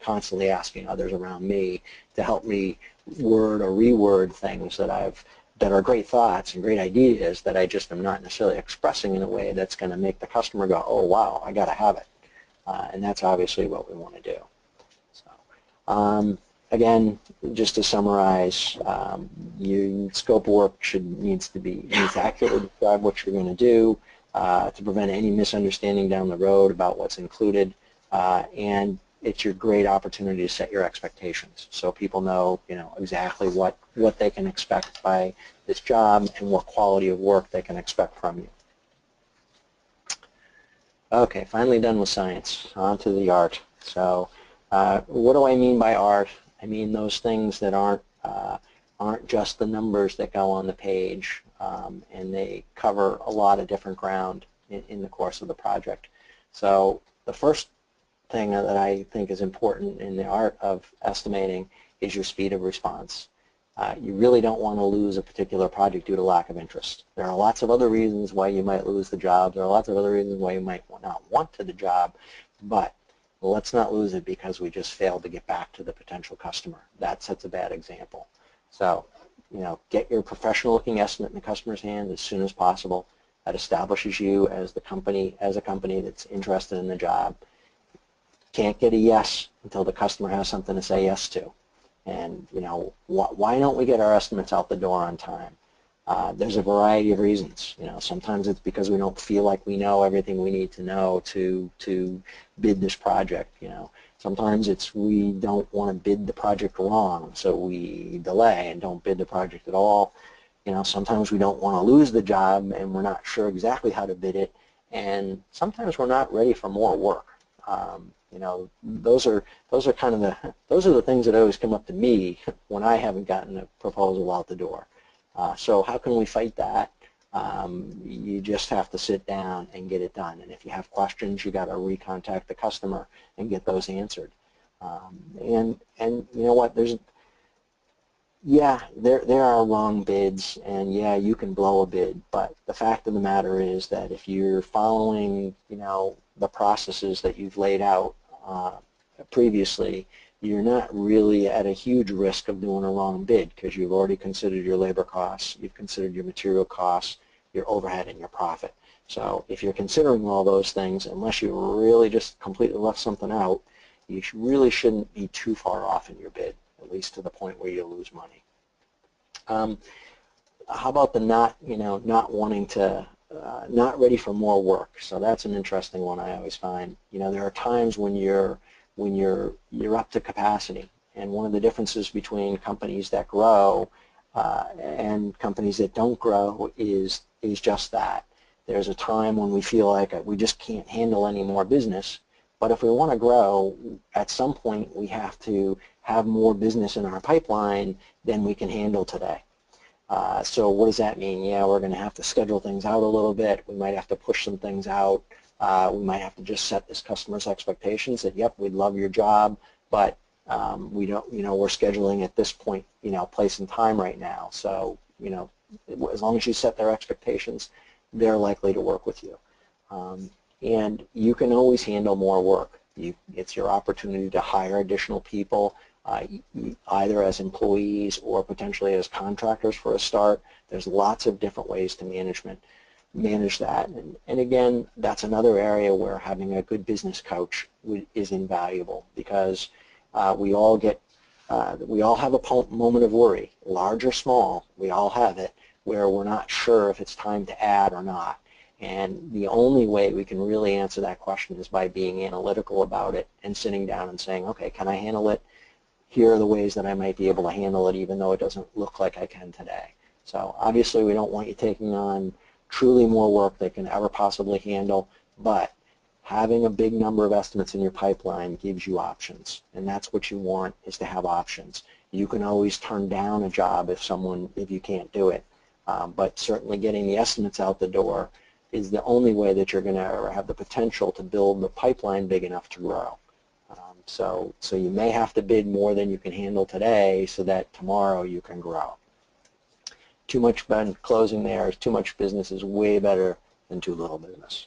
Constantly asking others around me to help me word or reword things that are great thoughts and great ideas that I just am not necessarily expressing in a way that's going to make the customer go, oh wow, I got to have it. And that's obviously what we want to do. So, again, just to summarize, your scope of work needs to accurately describe what you're going to do to prevent any misunderstanding down the road about what's included, and it's your great opportunity to set your expectations so people know, exactly what they can expect by this job and what quality of work they can expect from you. Okay, finally done with science. On to the art. So what do I mean by art? I mean those things that aren't just the numbers that go on the page, and they cover a lot of different ground in the course of the project. So the first thing that I think is important in the art of estimating is your speed of response. You really don't want to lose a particular project due to lack of interest. There are lots of other reasons why you might lose the job. There are lots of other reasons why you might not want the job, but let's not lose it because we just failed to get back to the potential customer. That sets a bad example. So, get your professional-looking estimate in the customer's hand as soon as possible. That establishes you as a company that's interested in the job. Can't get a yes until the customer has something to say yes to. And why don't we get our estimates out the door on time? There's a variety of reasons. Sometimes it's because we don't feel like we know everything we need to know to bid this project. Sometimes it's we don't want to bid the project wrong, so we delay and don't bid the project at all. Sometimes we don't want to lose the job and we're not sure exactly how to bid it, and sometimes we're not ready for more work. Those are the things that always come up to me when I haven't gotten a proposal out the door. So how can we fight that? You just have to sit down and get it done. And if you have questions, you got to recontact the customer and get those answered. And you know what? There are wrong bids, and yeah, you can blow a bid. But the fact of the matter is that if you're following, the processes that you've laid out previously, you're not really at a huge risk of doing a wrong bid because you've already considered your labor costs, you've considered your material costs, your overhead, and your profit. So if you're considering all those things, unless you really just completely left something out, you really shouldn't be too far off in your bid, at least to the point where you lose money. How about the not wanting to, not ready for more work? So that's an interesting one I always find. There are times when you're up to capacity, and one of the differences between companies that grow and companies that don't grow is just that. There's a time when we feel like we just can't handle any more business, but if we want to grow, at some point we have to have more business in our pipeline than we can handle today. So what does that mean? Yeah, we're going to have to schedule things out a little bit. We might have to push some things out. We might have to just set this customer's expectations that, yep, we'd love your job, but we don't, we're scheduling at this point, place and time right now. So, as long as you set their expectations, they're likely to work with you. And you can always handle more work. It's your opportunity to hire additional people, either as employees or potentially as contractors for a start. There's lots of different ways to manage that. And again, that's another area where having a good business coach is invaluable, because we all have a moment of worry, large or small. We all have it, where we're not sure if it's time to add or not. And the only way we can really answer that question is by being analytical about it and sitting down and saying, okay, can I handle it? Here are the ways that I might be able to handle it, even though it doesn't look like I can today. So obviously we don't want you taking on truly more work than can ever possibly handle, but having a big number of estimates in your pipeline gives you options, and that's what you want, is to have options. You can always turn down a job if you can't do it, but certainly getting the estimates out the door is the only way that you're going to have the potential to build the pipeline big enough to grow. So you may have to bid more than you can handle today so that tomorrow you can grow. Too much closing there, too much business is way better than too little business.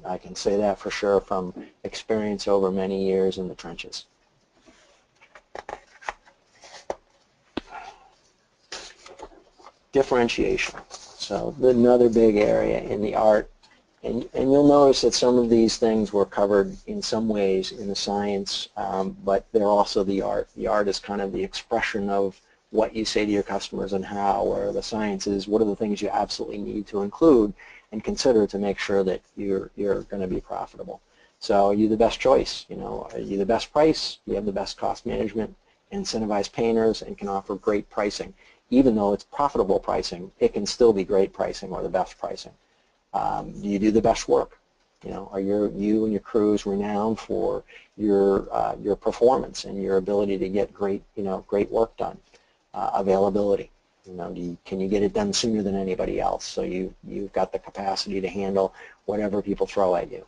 I can say that for sure from experience over many years in the trenches. Differentiation. So another big area in the art, and you'll notice that some of these things were covered in some ways in the science, but they're also the art. The art is kind of the expression of what you say to your customers and how, or the science is what are the things you absolutely need to include and consider to make sure that you're going to be profitable. So are you the best choice? Are you the best price? You have the best cost management, incentivize painters, and can offer great pricing. Even though it's profitable pricing, it can still be great pricing or the best pricing. Do you do the best work? Are you and your crews renowned for your performance and your ability to get great work done? Availability. Can you get it done sooner than anybody else? So you've got the capacity to handle whatever people throw at you.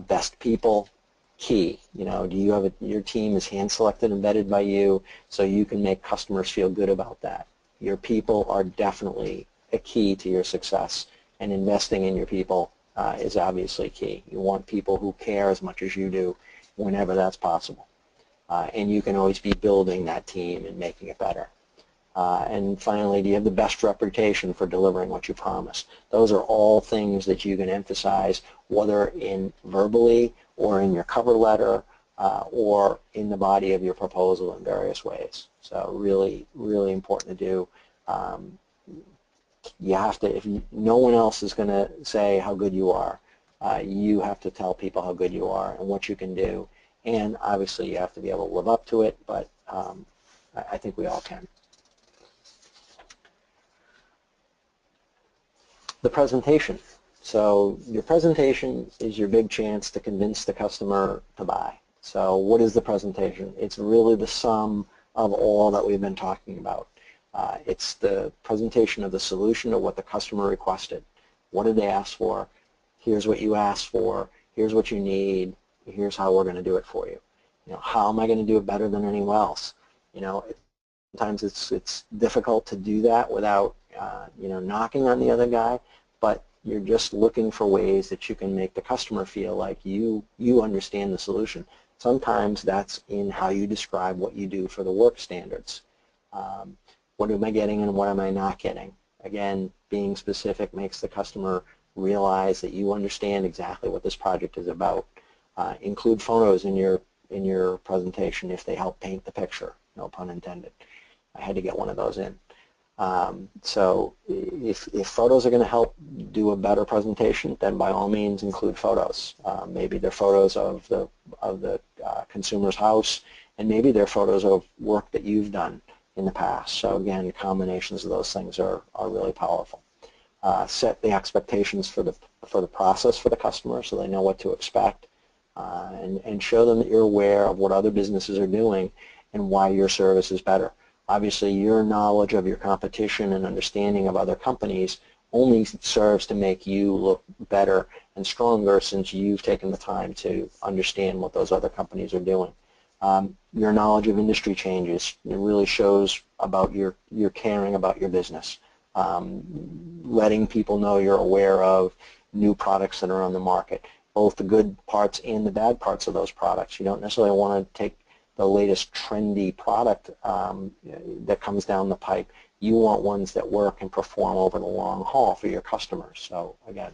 Best people, key. Do you have your team is hand selected and vetted by you, so you can make customers feel good about that. Your people are definitely a key to your success, and investing in your people is obviously key. You want people who care as much as you do whenever that's possible. And you can always be building that team and making it better. And finally, do you have the best reputation for delivering what you promise? Those are all things that you can emphasize, whether in verbally or in your cover letter or in the body of your proposal in various ways. So really, really important to do. You have to, no one else is going to say how good you are. You have to tell people how good you are and what you can do. And obviously you have to be able to live up to it, but I think we all can. The presentation. So your presentation is your big chance to convince the customer to buy. So what is the presentation? It's really the sum of all that we've been talking about. It's the presentation of the solution to what the customer requested. What did they ask for? Here's what you asked for. Here's what you need. Here's how we're going to do it for you. How am I going to do it better than anyone else? Sometimes it's difficult to do that without knocking on the other guy, but you're just looking for ways that you can make the customer feel like you understand the solution. Sometimes that's in how you describe what you do for the work standards. What am I getting and what am I not getting? Again, being specific makes the customer realize that you understand exactly what this project is about. Include photos in your presentation if they help paint the picture, no pun intended. I had to get one of those in. So if photos are going to help do a better presentation, then by all means include photos. Maybe they're photos of the consumer's house, and maybe they're photos of work that you've done in the past. So again, combinations of those things are really powerful. Set the expectations for the process for the customer so they know what to expect, and show them that you're aware of what other businesses are doing and why your service is better. Obviously, your knowledge of your competition and understanding of other companies only serves to make you look better and stronger since you've taken the time to understand what those other companies are doing. Your knowledge of industry changes, it really shows about your caring about your business. Letting people know you're aware of new products that are on the market, both the good parts and the bad parts of those products. You don't necessarily want to take the latest trendy product that comes down the pipe. You want ones that work and perform over the long haul for your customers. So again,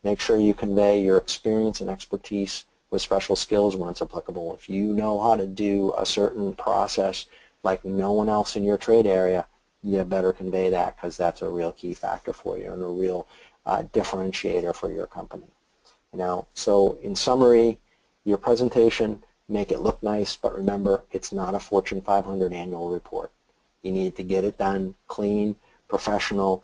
make sure you convey your experience and expertise with special skills when it's applicable. If you know how to do a certain process like no one else in your trade area, you better convey that, because that's a real key factor for you and a real differentiator for your company. So in summary, your presentation, make it look nice, but remember, it's not a Fortune 500 annual report. You need to get it done clean, professional,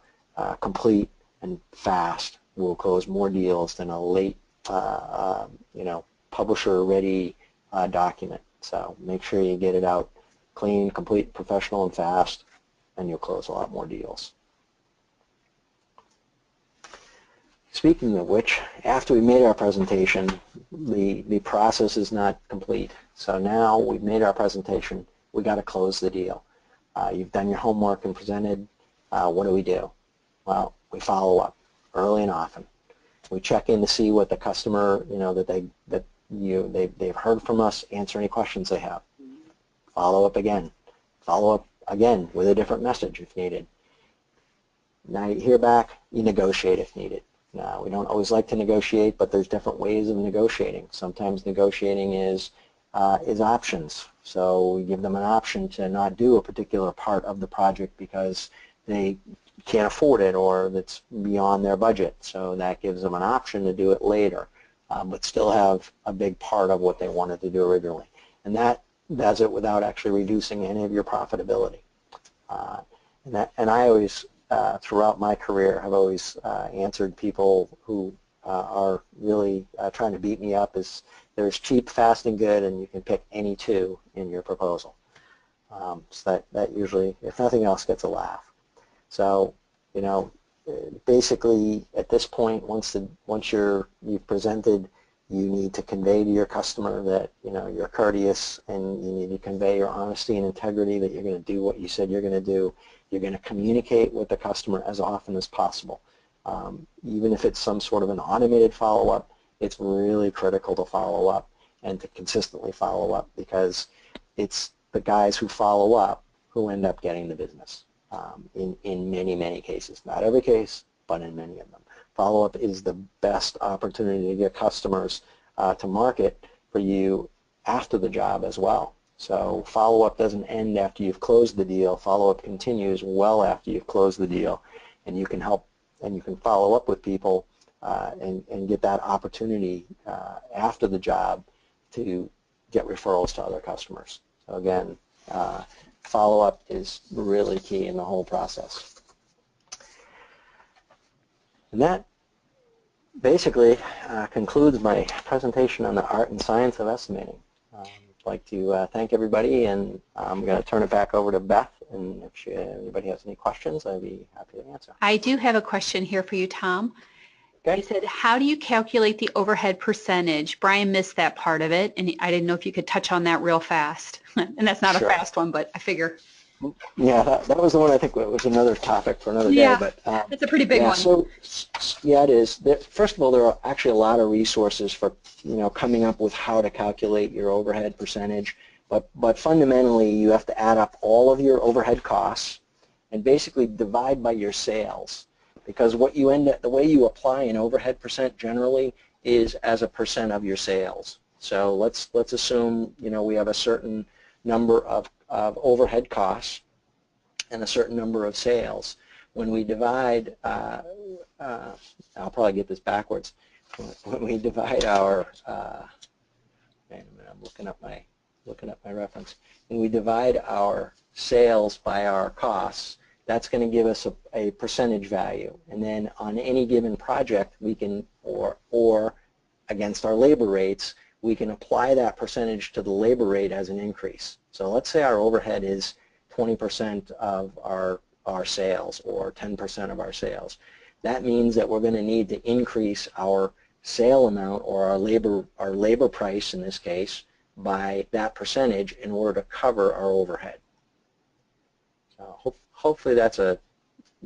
complete, and fast. Will close more deals than a late, publisher-ready document. So make sure you get it out clean, complete, professional, and fast, and you'll close a lot more deals. Speaking of which, after we made our presentation, the process is not complete. So now we've made our presentation, we got to close the deal. You've done your homework and presented. What do? Well, we follow up early and often. We check in to see what the customer, they've heard from us, answer any questions they have. Follow up again. Follow up again with a different message if needed. Now you hear back, you negotiate if needed. Now, we don't always like to negotiate, but there's different ways of negotiating. Sometimes negotiating is options. So we give them an option to not do a particular part of the project because they can't afford it or it's beyond their budget. So that gives them an option to do it later, but still have a big part of what they wanted to do originally. And that does it without actually reducing any of your profitability. And I always, throughout my career, have always answered people who are really trying to beat me up as there's cheap, fast, and good, and you can pick any two in your proposal. So that usually, if nothing else, gets a laugh. So, basically at this point, once you've presented, you need to convey to your customer that you're courteous, and you need to convey your honesty and integrity, that you're going to do what you said you're going to do. You're going to communicate with the customer as often as possible. Even if it's some sort of an automated follow-up, it's really critical to follow up and to consistently follow up, because it's the guys who follow up who end up getting the business in many, many cases. Not every case, but in many of them. Follow-up is the best opportunity to get customers to market for you after the job as well. So follow-up doesn't end after you've closed the deal. Follow-up continues well after you've closed the deal, and you can help and you can follow up with people and get that opportunity after the job to get referrals to other customers. So again, follow-up is really key in the whole process. And that basically concludes my presentation on the art and science of estimating. I'd like to thank everybody, and I'm going to turn it back over to Beth, and if anybody has any questions, I'd be happy to answer. I do have a question here for you, Tom. Okay. He said, how do you calculate the overhead percentage? Brian missed that part of it, and I didn't know if you could touch on that real fast. And that's not Sure. a fast one, but I figure. Yeah, that was the one I think was another topic for another day. Yeah, But that's a pretty big yeah, one. so yeah, it is. First of all, there are actually a lot of resources for coming up with how to calculate your overhead percentage. But fundamentally, you have to add up all of your overhead costs and basically divide by your sales, because what you end up, the way you apply an overhead percent generally is as a percent of your sales. So let's assume we have a certain number of overhead costs and a certain number of sales. When we divide, I'll probably get this backwards. When we divide our, wait a minute, I'm looking up my reference. When we divide our sales by our costs, that's going to give us a percentage value. And then on any given project, we can, or against our labor rates, we can apply that percentage to the labor rate as an increase. So let's say our overhead is 20% of our sales or 10% of our sales. That means that we're going to need to increase our sale amount or our labor price in this case by that percentage in order to cover our overhead. Hopefully that's a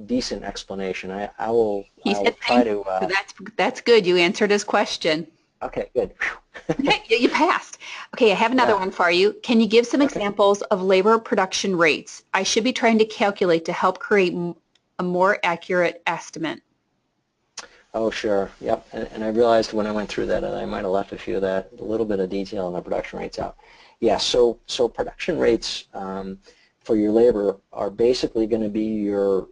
decent explanation. I will try to. So that's good. You answered his question. Okay, good. You passed. Okay, I have another one for you. Can you give some examples of labor production rates? I should be trying to calculate to help create a more accurate estimate. Oh, sure. Yep. And I realized when I went through that I might have left a little bit of detail on the production rates out. Yeah. So production rates for your labor are basically going to be your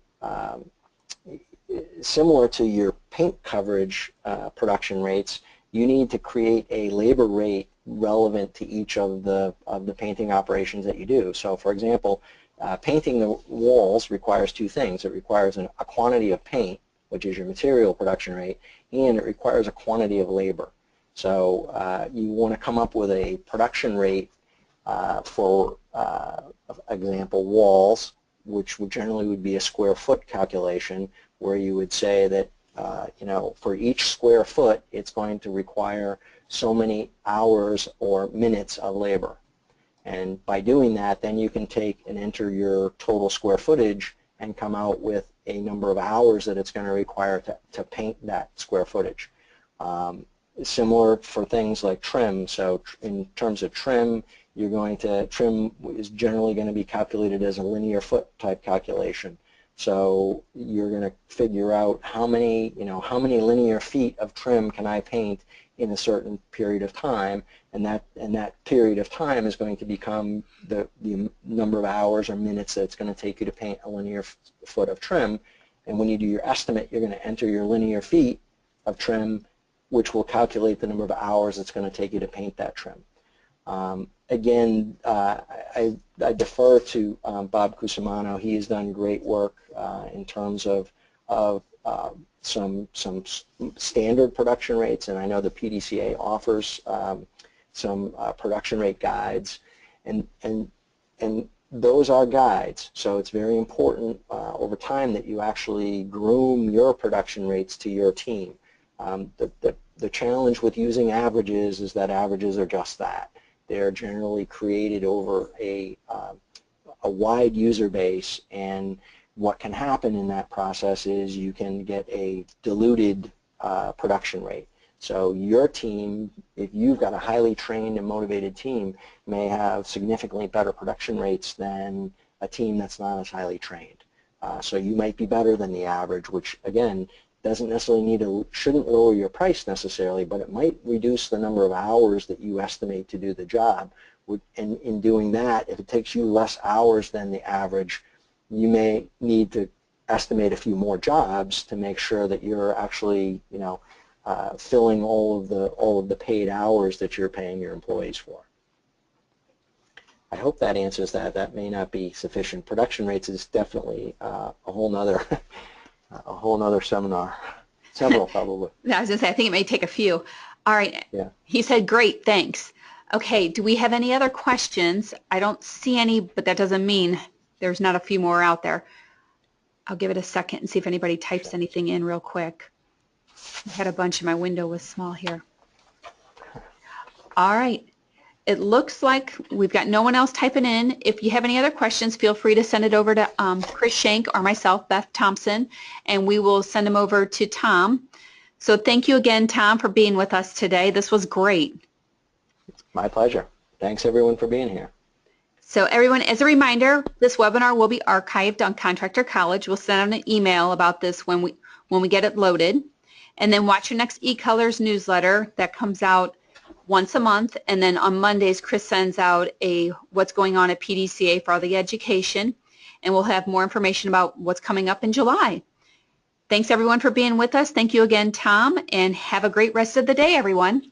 similar to your paint coverage production rates. You need to create a labor rate relevant to each of the painting operations that you do. So, for example, painting the walls requires two things. It requires a quantity of paint, which is your material production rate, and it requires a quantity of labor. So you want to come up with a production rate for example, walls, which generally would be a square foot calculation, where you would say that for each square foot, it's going to require so many hours or minutes of labor. And by doing that, then you can take and enter your total square footage and come out with a number of hours that it's going to require to paint that square footage. Similar for things like trim. So in terms of trim, trim is generally going to be calculated as a linear foot type calculation. So you're going to figure out how many linear feet of trim can I paint in a certain period of time, and that period of time is going to become the number of hours or minutes that it's going to take you to paint a linear foot of trim. And when you do your estimate, you're going to enter your linear feet of trim, which will calculate the number of hours it's going to take you to paint that trim. Again, I defer to Bob Cusimano. He has done great work in terms of some standard production rates, and I know the PDCA offers some production rate guides, and those are guides. So it's very important over time that you actually groom your production rates to your team. The challenge with using averages is that averages are just that. They're generally created over a wide user base, and what can happen in that process is you can get a diluted production rate. So your team, if you've got a highly trained and motivated team, may have significantly better production rates than a team that's not as highly trained. So you might be better than the average, which again doesn't necessarily shouldn't lower your price necessarily, but it might reduce the number of hours that you estimate to do the job. And in doing that, if it takes you less hours than the average, you may need to estimate a few more jobs to make sure that you're actually, filling all of the paid hours that you're paying your employees for. I hope that answers that. That may not be sufficient. Production rates is definitely a whole nother seminar. Several probably. I was going to say, I think it may take a few. All right. Yeah. He said, great, thanks. Okay, do we have any other questions? I don't see any, but that doesn't mean there's not a few more out there. I'll give it a second and see if anybody types anything in real quick. I had a bunch and my window was small here. All right. It looks like we've got no one else typing in. If you have any other questions, feel free to send it over to Chris Shank or myself, Beth Thompson, and we will send them over to Tom. So thank you again, Tom, for being with us today. This was great. My pleasure. Thanks everyone for being here. So everyone, as a reminder, this webinar will be archived on Contractor College. We'll send out an email about this when we get it loaded. And then watch your next eColors newsletter that comes out once a month. And then on Mondays, Chris sends out a what's going on at PDCA for all the education. And we'll have more information about what's coming up in July. Thanks everyone for being with us. Thank you again, Tom, and have a great rest of the day, everyone.